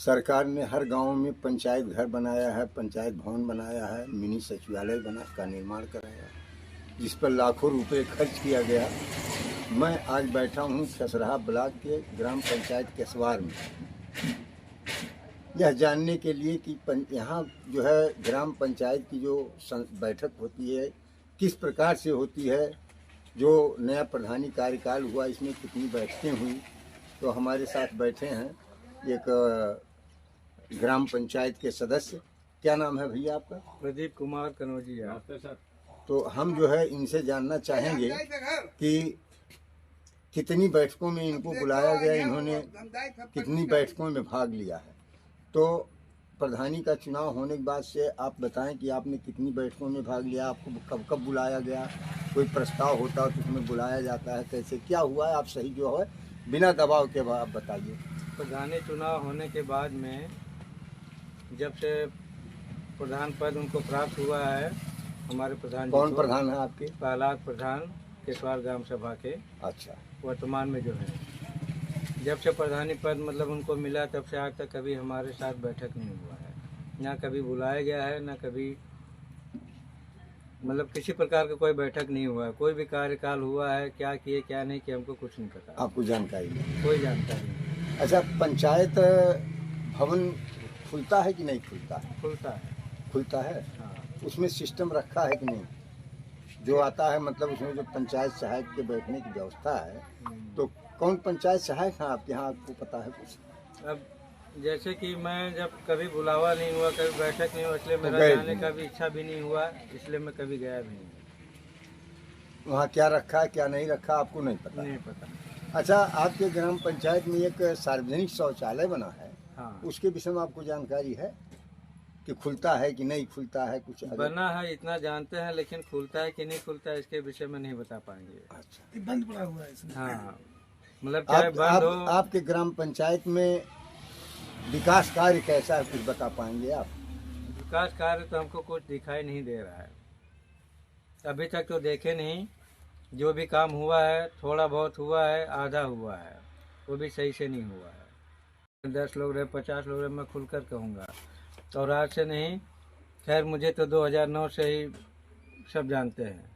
सरकार ने हर गांव में पंचायत घर बनाया है, पंचायत भवन बनाया है, मिनी सचिवालय का निर्माण कराया है, जिस पर लाखों रुपए खर्च किया गया। मैं आज बैठा हूं खसराहा ब्लॉक के ग्राम पंचायत केसवार में, यह जानने के लिए कि यहाँ जो है ग्राम पंचायत की जो बैठक होती है किस प्रकार से होती है, जो नया प्रधानी कार्यकाल हुआ इसमें कितनी बैठकें हुई। तो हमारे साथ बैठे हैं एक ग्राम पंचायत के सदस्य। क्या नाम है भैया आपका? प्रदीप कुमार कनौजिया। तो हम जो है इनसे जानना चाहेंगे कि कितनी बैठकों में इनको बुलाया गया, इन्होंने कितनी बैठकों में भाग लिया है। तो प्रधानी का चुनाव होने के बाद से आप बताएं कि आपने कितनी बैठकों में भाग लिया, आपको कब कब बुलाया गया, कोई प्रस्ताव होता है तो उसमें बुलाया जाता है, कैसे क्या हुआ है, आप सही जो है बिना दबाव के आप बताइए। प्रधानी चुनाव होने के बाद में जब से प्रधान पद उनको प्राप्त हुआ है, हमारे प्रधान जी कौन प्रधान है आपके? प्रहलाद प्रधान, केसवार ग्राम सभा के अच्छा, वर्तमान में जो है, जब से प्रधानी पद मतलब उनको मिला तब से आज तक कभी हमारे साथ बैठक नहीं हुआ है, ना कभी बुलाया गया है, ना कभी मतलब किसी प्रकार का कोई बैठक नहीं हुआ है। कोई भी कार्यकाल हुआ है, क्या किए क्या नहीं किए हमको कुछ नहीं पता। आपको जानकारी नहीं? कोई जानकारी नहीं। अच्छा, पंचायत भवन खुलता है कि नहीं खुलता है? खुलता है। खुलता है। हाँ। उसमें सिस्टम रखा है कि नहीं? जो आता है मतलब उसमें जो पंचायत सहायक के बैठने की व्यवस्था है, तो कौन पंचायत सहायक है आपके यहाँ, आपको पता है कुछ? अब जैसे कि मैं जब कभी बुलावा नहीं हुआ, कभी बैठक नहीं हुआ, इसलिए तो मेरा जाने का भी इच्छा भी नहीं हुआ, इसलिए मैं कभी गया भी नहीं। वहाँ क्या रखा है क्या नहीं रखा आपको नहीं पता? नहीं पता। अच्छा, आपके ग्राम पंचायत में एक सार्वजनिक शौचालय बना है, हाँ। उसके विषय में आपको जानकारी है कि खुलता है कि नहीं खुलता है? कुछ बना है इतना जानते हैं, लेकिन खुलता है कि नहीं खुलता है इसके विषय में नहीं बता पाएंगे। अच्छा, बंद पड़ा हुआ है इसमें। हाँ, मतलब आपके ग्राम पंचायत में विकास कार्य कैसा है, कुछ बता पाएंगे आप? विकास कार्य तो हमको कुछ दिखाई नहीं दे रहा है, अभी तक तो देखे नहीं। जो भी काम हुआ है थोड़ा बहुत हुआ है, आधा हुआ है, वो भी सही से नहीं हुआ है। 10 लोग रहे 50 लोग रहे, मैं खुलकर कहूँगा, और आज से नहीं। खैर मुझे तो 2009 से ही सब जानते हैं।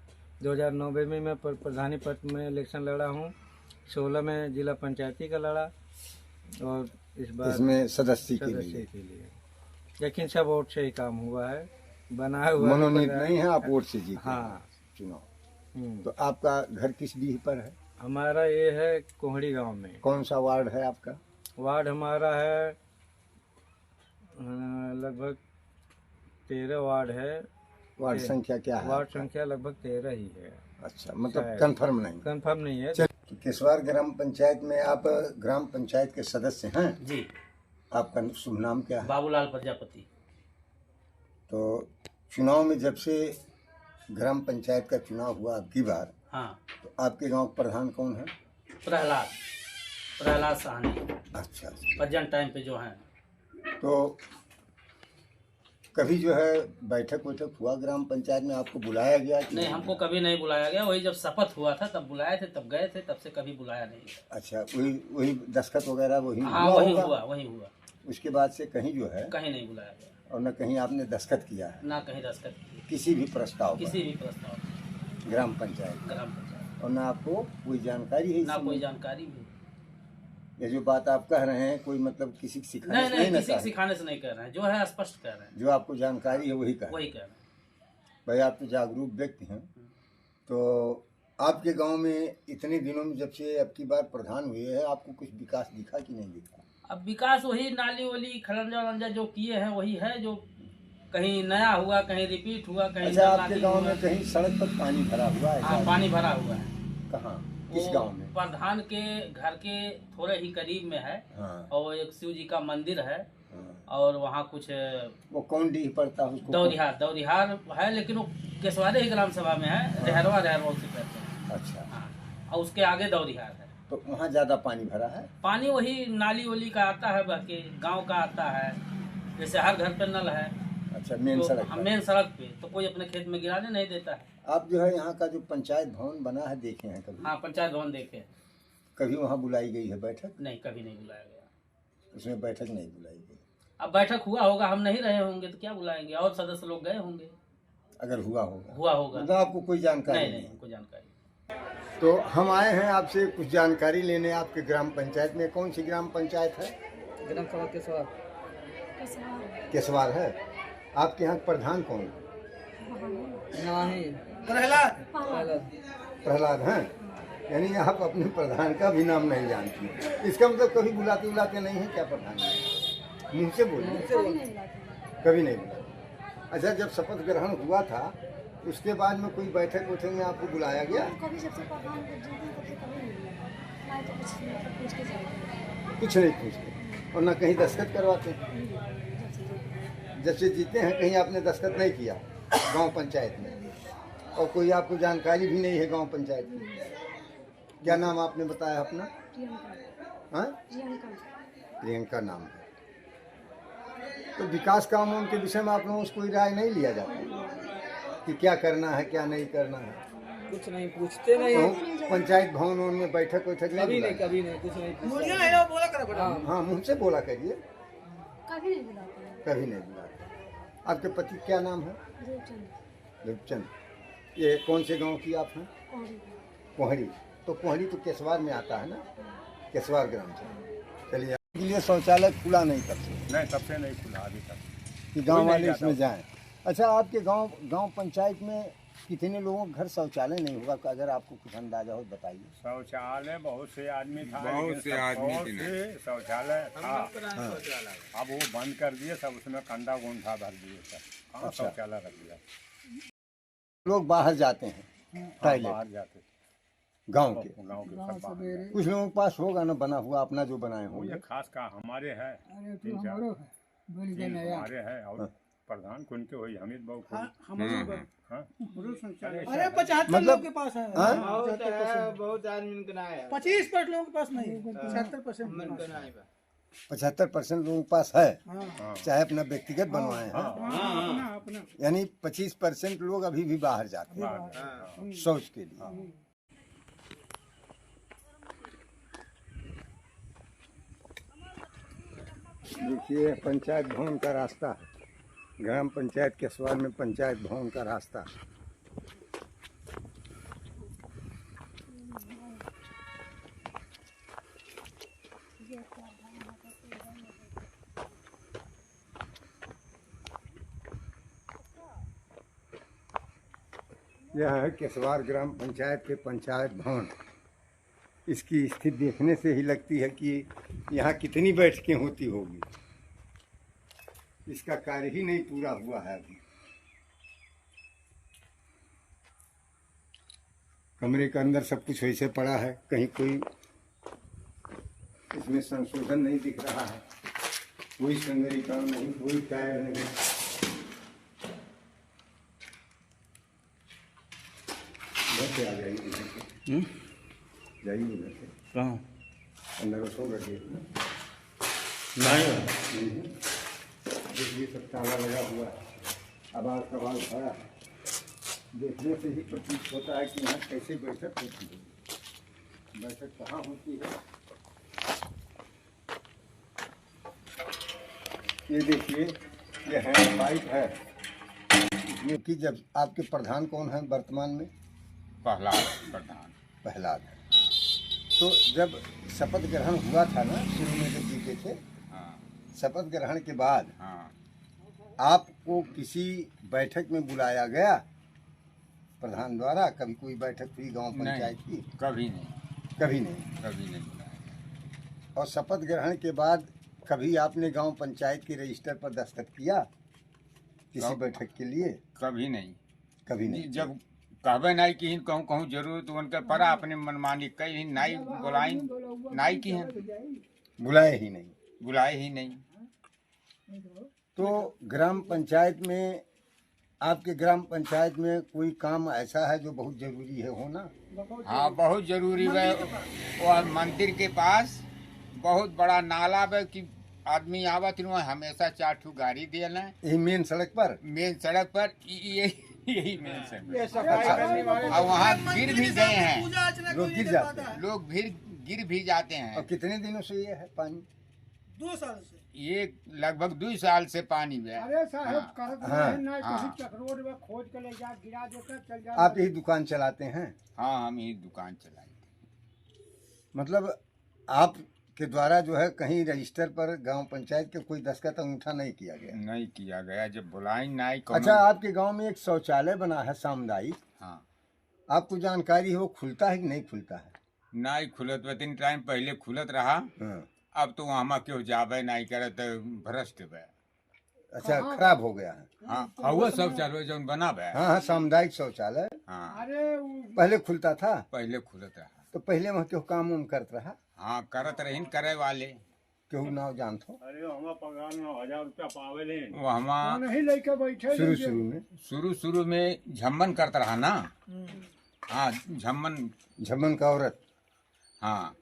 2009 में मैं प्रधानी पद में इलेक्शन लड़ा हूँ, 16 में जिला पंचायती का लड़ा, और इस बार इसमें सदस्य के लिए। लेकिन सब वोट से ही काम हुआ है, बनाया हुआ मनोनीत नहीं है, आप वोट से जीते? हाँ, चुनाव। तो आपका घर किस डीह पर है? हमारा ये है कोहड़ी गांव में। कौन सा वार्ड है आपका? वार्ड हमारा है लगभग 13 वार्ड है। वार्ड संख्या क्या है? वार्ड संख्या लगभग 13 ही है। अच्छा, मतलब कंफर्म नहीं? कंफर्म नहीं है। तो केसवार ग्राम पंचायत में आप ग्राम पंचायत के सदस्य हैं जी। आपका शुभ नाम क्या है? बाबूलाल प्रजापति। तो चुनाव में जब से ग्राम पंचायत का चुनाव हुआ अब की बार, हाँ, तो आपके गांव प्रधान कौन है? प्रहलाद साहनी। अच्छा, प्रेजेंट टाइम पे जो हैं। तो कभी जो है बैठक हुआ ग्राम पंचायत में, आपको बुलाया गया कि नहीं? हमको कभी नहीं बुलाया गया। वही जब शपथ हुआ था तब बुलाए थे, तब गए थे, तब से कभी बुलाया नहीं। अच्छा, वही दस्तखत वगैरह वही? हाँ, वही हुआ। उसके बाद से कहीं जो है कहीं नहीं बुलाया गया, और न कहीं आपने दस्तखत किया है? ना कहीं दस्तखत की, किसी भी प्रस्ताव किसी भी प्रस्ताव ग्राम पंचायत? और ना आपको कोई जानकारी है? ना कोई जानकारी भी। ये जो बात आप कह रहे हैं कोई मतलब किसी को सिखाने नहीं, किसी सिखाने से नहीं कह रहे हैं, जो है स्पष्ट कह रहे हैं। जो आपको जानकारी है वही कह रहे हैं। भाई, आप तो जागरूक व्यक्ति हैं। तो आपके गांव में इतने दिनों में जब से अब की बार प्रधान हुए हैं, आपको कुछ विकास दिखा कि नहीं दिखा? अब विकास वही नाली वाली खलंजा वलंजा जो किए हैं वही है, जो कहीं नया हुआ, कहीं रिपीट हुआ, कहीं। अच्छा, आपके गांव में कहीं सड़क पर पानी भरा हुआ है? हाँ, पानी भरा हुआ है। कहाँ, किस गांव में? प्रधान के घर के थोड़े ही करीब में है। हाँ। और एक शिव जी का मंदिर है। हाँ। और वहाँ कुछ वो कौन डीह पड़ता है? दौरिहार है, लेकिन वो केसवारे ही ग्राम सभा में है। हाँ। रहरवा से कहते हैं। अच्छा। हाँ। और उसके आगे दौरिहार है। तो वहाँ ज्यादा पानी भरा है? पानी वही नाली वाली का आता है, बाकी गाँव का आता है। जैसे हर घर पे नल है। अच्छा, मेन सड़क? हाँ, मेन सड़क पे तो कोई अपने खेत में गिराने नहीं देता है। आप जो है यहाँ का जो पंचायत भवन बना है देखे हैं कभी? हाँ, पंचायत भवन देखे। कभी वहाँ बुलाई गई है बैठक? नहीं, कभी नहीं बुलाया गया। उसमें बैठक नहीं बुलाई गई। अब बैठक हुआ होगा, हम नहीं रहे होंगे तो क्या बुलाएंगे, और सदस्य लोग गए होंगे, अगर हुआ होगा हुआ होगा। मतलब आपको कोई जानकारी नहीं नहीं, हमको जानकारी। तो हम आए हैं आपसे कुछ जानकारी लेने। आपके ग्राम पंचायत में कौन सी ग्राम पंचायत है? ग्राम सभा के सवाल केसवाल है। आपके यहाँ प्रधान कौन है? प्रहलाद हैं। यानी आप अपने प्रधान का भी नाम नहीं जानती। इसका मतलब कभी बुलाते नहीं है क्या प्रधान? मुंह से बोलिए। कभी नहीं बुलाते। अच्छा, जब शपथ ग्रहण हुआ था उसके बाद में कोई बैठक में आपको बुलाया गया? कभी सबसे प्रधान को जिस दिन करते कभी नहीं मिला। ना तो पूछ के जाते कुछ नहीं पूछते और न कहीं दस्तखत करवाते हैं। जब से जीते हैं कहीं आपने दस्तखत नहीं किया गांव पंचायत में, और कोई आपको जानकारी भी नहीं है गांव पंचायत की। क्या नाम आपने बताया अपना? हाँ, प्रियंका नाम है। तो विकास कामों के विषय में आप लोगों से कोई राय नहीं लिया जाता कि क्या करना है क्या नहीं करना है? कुछ नहीं पूछते नहीं, तो पंचायत भवन में बैठक नहीं कभी नहीं कुछ नहीं पूछते। हाँ, मुंह से बोला करिए। कभी नहीं बुलाते। कभी नहीं बुलाते। आपके पति क्या नाम है? रूपचंद। ये कौन से गांव की आप हैं? कोहड़ी। तो कोहड़ी तो केसवार में आता है ना, केसवार ग्राम से। चलिए, के लिए शौचालय खुला नहीं करते? नहीं, तब से नहीं खुला अभी तक कि गांव वाले इसमें जाएं। अच्छा, आपके गांव पंचायत में कितने लोगों का घर शौचालय नहीं होगा? अगर आपको कुछ अंदाजा हो बताइए। शौचालय बहुत से आदमी था, बहुत से आदमी शौचालय था। अब वो बंद कर दिए सब, उसमें कंडा गोंठा भर दिए सब। कहाँ शौचालय रख दिया? लोग बाहर जाते हैं टॉयलेट, बाहर जाते गांव के सब बाहर। कुछ लोगों के पास होगा ना बना हुआ अपना जो बनाए वो होंगे। ये खास का हमारे है, तीन हमारे है, और प्रधान कौन के हुई हमीद बाबू को। अरे 75 मतलब लोगों के पास है। हाँ? बहुत आदमी का ना है, 25% लोगों के पास नहीं, 75% 75% लोगों के पास है, हाँ। चाहे अपना व्यक्तिगत बनवाए हैं। अपना यानी 25% लोग अभी भी बाहर जाते हैं शौच के लिए। देखिए, पंचायत भवन का रास्ता है। ग्राम पंचायत केसवार में पंचायत भवन का रास्ता है। यह है केसवार ग्राम पंचायत के पंचायत भवन। इसकी स्थिति देखने से ही लगती है कि यहाँ कितनी बैठकें होती होगी। इसका कार्य ही नहीं पूरा हुआ है अभी। कमरे के अंदर सब कुछ वैसे पड़ा है, कहीं कोई इसमें संशोधन नहीं दिख रहा है, कोई संगरीकरण नहीं, कोई टायर नहीं। घर से आ जाइए, जाइए उधर से। कहाँ? अंदर सो रखिए। देखिए, सब ताला लगा हुआ है, आवाज सवाल खड़ा है। देखने से ही प्रतीत होता है कि यहाँ कैसे बैठक होती है। बैठक कहाँ होती है? ये देखिए, ये हैंड पाइप है इसमें कि जब आपके प्रधान कौन है वर्तमान में? प्रहलाद है। तो जब शपथ ग्रहण हुआ था ना, शुरू में जब जीते थे, शपथ ग्रहण के बाद आपको किसी बैठक में बुलाया गया प्रधान द्वारा? कभी कोई बैठक हुई गांव पंचायत की? कभी नहीं बुलाया। और शपथ ग्रहण के बाद कभी आपने गांव पंचायत के रजिस्टर पर दस्तखत किया किसी बैठक के लिए? कभी नहीं। जब कहबे नहीं कि कहूँ जरूरत उनके पड़ा, अपने मनमानी कहीं नाई बुलाई, नाई की है, बुलाए ही नहीं। तो ग्राम पंचायत में, आपके ग्राम पंचायत में कोई काम ऐसा है जो बहुत जरूरी है होना? हाँ, बहुत जरूरी है। वो मंदिर के पास बहुत बड़ा नाला है कि आदमी आवत हमेशा 4 ठू गाड़ी दियल है। यही मेन सड़क पर यही मेन सड़क। और वहाँ गिर भी गए हैं लोग, गिर जाते हैं। लोग, गिर भी जाते हैं। और कितने दिनों से ये है पानी? 2 साल से ये लगभग 2 साल से पानी में है। अरे साहब करत हाँ, रहे ना हाँ। किसी चक्रोड में खोज के ले जा गिरा देता चल जा। आप यही दुकान चलाते हैं? हाँ, हम ही दुकान चलाई। मतलब आपके द्वारा जो है कहीं रजिस्टर पर गांव पंचायत के कोई दस्तखत अंगूठा नहीं किया गया? नहीं किया गया, जब बुलाई नहीं अच्छा, आपके गांव में एक शौचालय बना है सामुदायिक, हाँ, आपको जानकारी है वो खुलता है कि नहीं खुलता है? नहीं खुलत तीन टाइम पहले खुलत रहा, हाँ। अब तो वहाँ क्यों जावे नहीं करे तो भ्रष्ट बे। अच्छा, खराब हो गया है। हाँ, वो सब चलो जो बना बे। हाँ हाँ, सामुदायिक शौचालय हाँ, अरे पहले खुलता था, पहले खुलत रहा। तो पहले वहाँ क्यों काम उम करत रहा? हाँ, करत रहीन करे वाले। केहू नाव जानत हो? अरे हमारा पगार 9,000 रुपया पावे ले। वो हमा नहीं लेके बैठे शुरू में शुरू में झम्मन करता रहा ना। हाँ, झमन का औरत। हाँ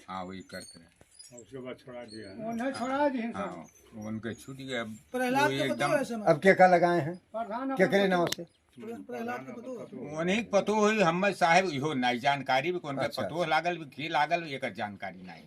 हाँ, वही करते रहे। उसके बाद छोड़ा दिया। उन्हें छोड़ा दी सब। हाँ, उनके छूट गया। प्रहलाद वो के पतो एकदम है समय। अब क्या लगाए हैं? प्रधान क्या करे नाव से? प्रहलाद के पतो है। उन्हीं पतो हुई हमें साहब इहो नहीं जानकारी भी कौन के अच्छा, पतो लागल भी की लागल एक जानकारी नहीं।